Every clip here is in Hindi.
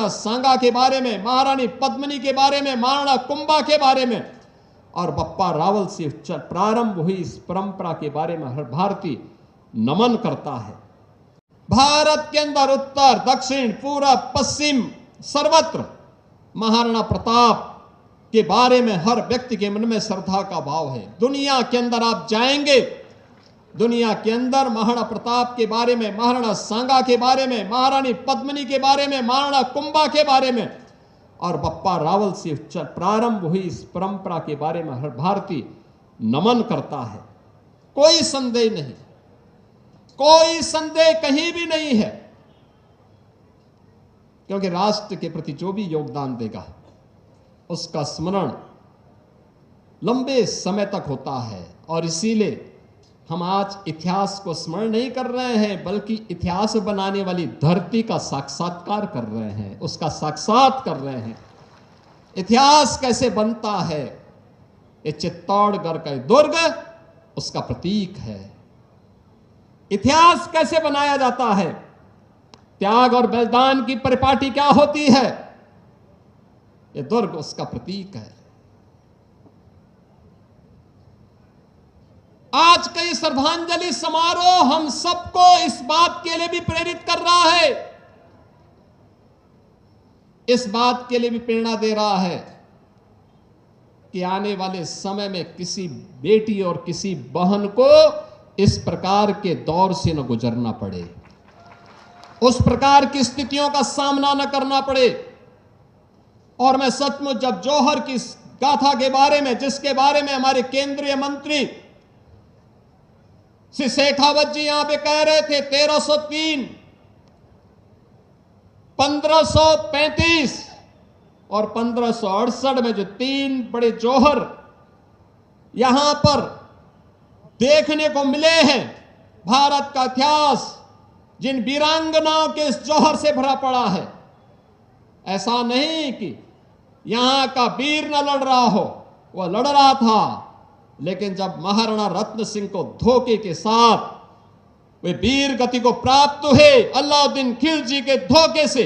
सांगा के बारे में, महारानी पद्मिनी के बारे में, महाराणा कुंभा के बारे में और बप्पा रावल से प्रारंभ हुई इस परंपरा के बारे में हर भारतीय नमन करता है। भारत के अंदर उत्तर, दक्षिण, पूरब, पश्चिम सर्वत्र महाराणा प्रताप के बारे में हर व्यक्ति के मन में श्रद्धा का भाव है। दुनिया के अंदर आप जाएंगे, दुनिया के अंदर महाराणा प्रताप के बारे में, महाराणा सांगा के बारे में, महारानी पद्मिनी के बारे में, महाराणा कुंभा के बारे में और बप्पा रावल से प्रारंभ हुई इस परंपरा के बारे में हर भारतीय नमन करता है। कोई संदेह नहीं, कोई संदेह कहीं भी नहीं है, क्योंकि राष्ट्र के प्रति जो भी योगदान देगा उसका स्मरण लंबे समय तक होता है। और इसीलिए हम आज इतिहास को स्मरण नहीं कर रहे हैं, बल्कि इतिहास बनाने वाली धरती का साक्षात्कार कर रहे हैं, उसका साक्षात कर रहे हैं। इतिहास कैसे बनता है, ये चित्तौड़गढ़ का दुर्ग उसका प्रतीक है। इतिहास कैसे बनाया जाता है, त्याग और बलिदान की परिपाटी क्या होती है, ये दुर्ग उसका प्रतीक है। आज का ये श्रद्धांजलि समारोह हम सबको इस बात के लिए भी प्रेरित कर रहा है, इस बात के लिए भी प्रेरणा दे रहा है कि आने वाले समय में किसी बेटी और किसी बहन को इस प्रकार के दौर से न गुजरना पड़े, उस प्रकार की स्थितियों का सामना न करना पड़े। और मैं सचमुच जब जौहर की गाथा के बारे में, जिसके बारे में हमारे केंद्रीय मंत्री श्री शेखावत जी यहां पे कह रहे थे 1303, 1535 और 1568 में जो तीन बड़े जौहर यहां पर देखने को मिले हैं, भारत का इतिहास जिन वीरांगनाओं के इस जौहर से भरा पड़ा है। ऐसा नहीं कि यहां का वीर न लड़ रहा हो, वह लड़ रहा था, लेकिन जब महाराणा रत्न सिंह को धोखे के साथ वे वीर गति को प्राप्त हुए अलाउद्दीन खिलजी के धोखे से,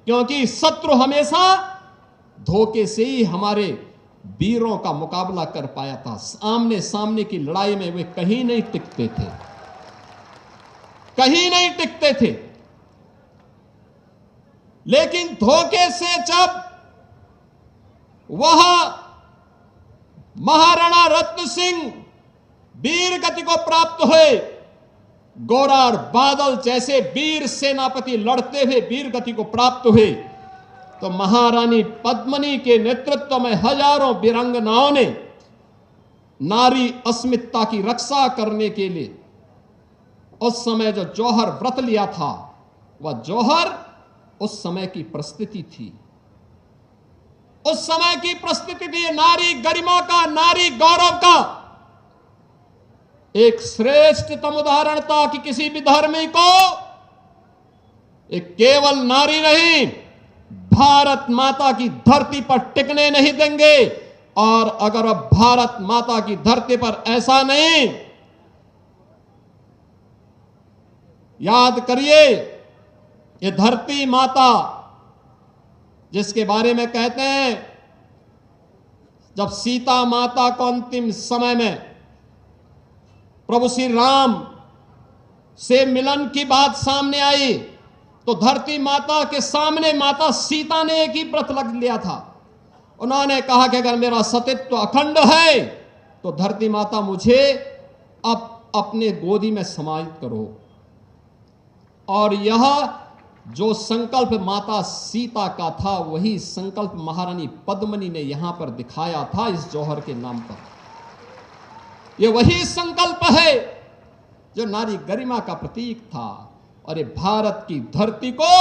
क्योंकि शत्रु हमेशा धोखे से ही हमारे वीरों का मुकाबला कर पाया था। आमने सामने की लड़ाई में वे कहीं नहीं टिकते थे, कहीं नहीं टिकते थे। लेकिन धोखे से जब वह महाराणा रत्न सिंह वीर गति को प्राप्त हुए, गोरा और बादल जैसे वीर सेनापति लड़ते हुए वीर गति को प्राप्त हुए, तो महारानी पद्मिनी के नेतृत्व में हजारों वीरांगनाओं ने नारी अस्मिता की रक्षा करने के लिए उस समय जो जौहर व्रत लिया था, वह जौहर उस समय की परिस्थिति थी, उस समय की परिस्थिति थी। नारी गरिमा का, नारी गौरव का एक श्रेष्ठतम उदाहरण था कि किसी भी धर्मी को एक केवल नारी नहीं, भारत माता की धरती पर टिकने नहीं देंगे। और अगर अब भारत माता की धरती पर ऐसा नहीं, याद करिए, ये धरती माता जिसके बारे में कहते हैं जब सीता माता को अंतिम समय में प्रभु श्री राम से मिलन की बात सामने आई, तो धरती माता के सामने माता सीता ने एक ही व्रत लग लिया था। उन्होंने कहा कि अगर मेरा सतीत्व अखंड है तो धरती माता मुझे अब अपने गोदी में समाहित करो। और यह जो संकल्प माता सीता का था, वही संकल्प महारानी पद्मिनी ने यहां पर दिखाया था इस जौहर के नाम पर। यह वही संकल्प है जो नारी गरिमा का प्रतीक था। और ये भारत की धरती को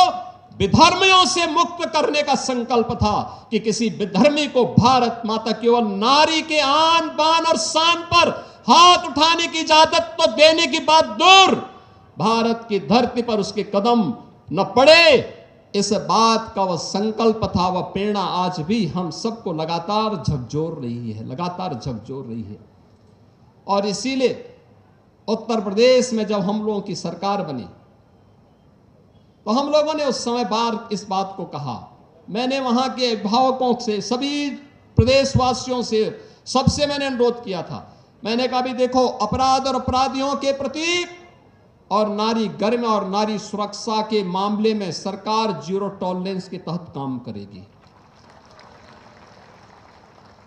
विधर्मियों से मुक्त करने का संकल्प था कि किसी विधर्मी को भारत माता केवल नारी के आन बान और शान पर हाथ उठाने की इजाजत तो देने की बात दूर, भारत की धरती पर उसके कदम न पड़े, इस बात का वह संकल्प था, वह प्रेरणा आज भी हम सबको लगातार झकझोर रही है, लगातार झकझोर रही है। और इसीलिए उत्तर प्रदेश में जब हम लोगों की सरकार बनी, तो हम लोगों ने उस समय बार इस बात को कहा मैंने वहां के अभिभावकों से, सभी प्रदेशवासियों से, सबसे मैंने अनुरोध किया था। मैंने कहा भी देखो, अपराध और अपराधियों के प्रति और नारी गर्म और नारी सुरक्षा के मामले में सरकार जीरो टॉलरेंस के तहत काम करेगी।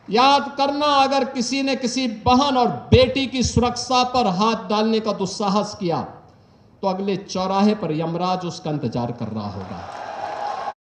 याद करना, अगर किसी ने किसी बहन और बेटी की सुरक्षा पर हाथ डालने का दुस्साहस किया तो अगले चौराहे पर यमराज उसका इंतजार कर रहा होगा।